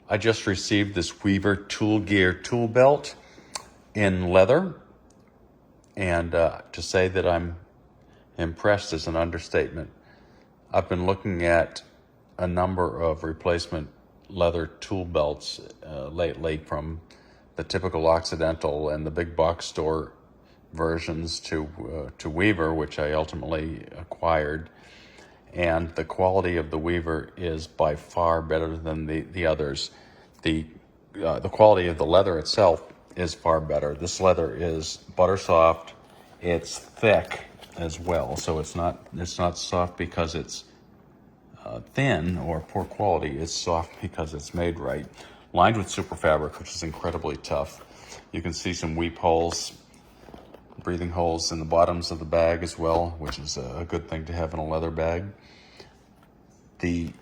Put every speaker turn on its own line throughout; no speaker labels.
I just received this Weaver Tool Gear tool belt in leather, and to say that I'm impressed is an understatement. I've been looking at a number of replacement leather tool belts lately, from the typical Occidental and the big box store versions to Weaver, which I ultimately acquired. And the quality of the Weaver is by far better than the others. The quality of the leather itself is far better. This leather is butter soft. It's thick as well, so it's not soft because it's thin or poor quality. It's soft because it's made right. Lined with super fabric, which is incredibly tough. You can see some weep holes, breathing holes in the bottoms of the bag as well, which is a good thing to have in a leather bag. The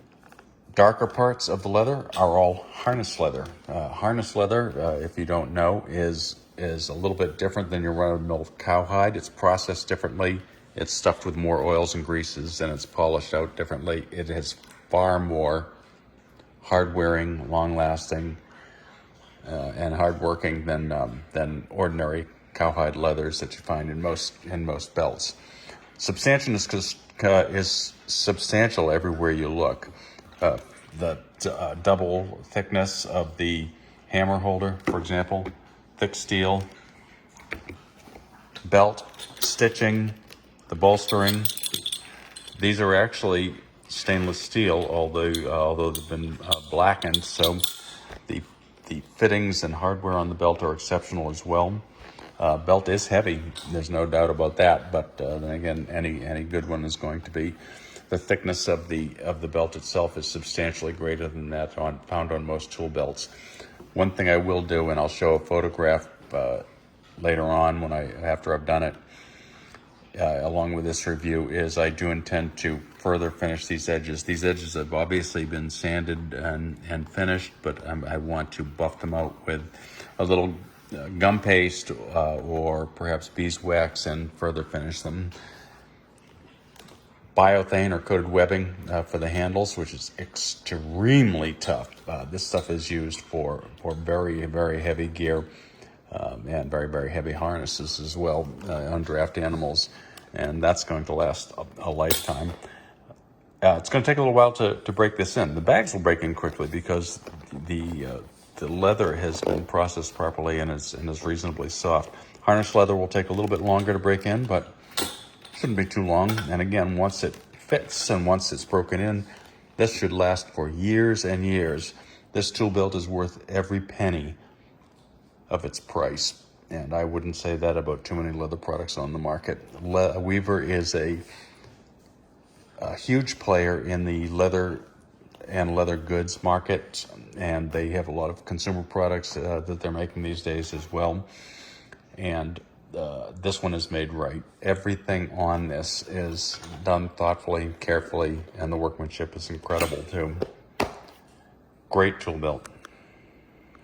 darker parts of the leather are all harness leather. Harness leather, if you don't know, is a little bit different than your run-of-the-mill cowhide. It's processed differently. It's stuffed with more oils and greases, and it's polished out differently. It is far more hard-wearing, long-lasting, and hard-working than ordinary cowhide leathers that you find in most belts. Substantialness is substantial everywhere you look. The double thickness of the hammer holder, for example, thick steel, belt stitching, the bolstering. These are actually stainless steel, although they've been blackened. So the fittings and hardware on the belt are exceptional as well. Belt is heavy, there's no doubt about that. But then again, any good one is going to be. The thickness of the belt itself is substantially greater than that found on most tool belts. One thing I will do, and I'll show a photograph later on after I've done it, along with this review, is I do intend to further finish these edges. These edges have obviously been sanded and finished, but I want to buff them out with a little gum paste or perhaps beeswax and further finish them. Biothane or coated webbing for the handles, which is extremely tough. This stuff is used for very, very heavy gear and very, very heavy harnesses as well on draft animals, and that's going to last a lifetime. It's going to take a little while to break this in. The bags will break in quickly because the leather has been processed properly and is reasonably soft. Harness leather will take a little bit longer to break in, but shouldn't be too long. And again, once it fits and once it's broken in, this should last for years and years. This tool belt is worth every penny of its price, and I wouldn't say that about too many leather products on the market. Weaver is a huge player in the leather and leather goods market, and they have a lot of consumer products that they're making these days as well. And this one is made right. Everything on this is done thoughtfully, carefully, and the workmanship is incredible too. Great tool belt.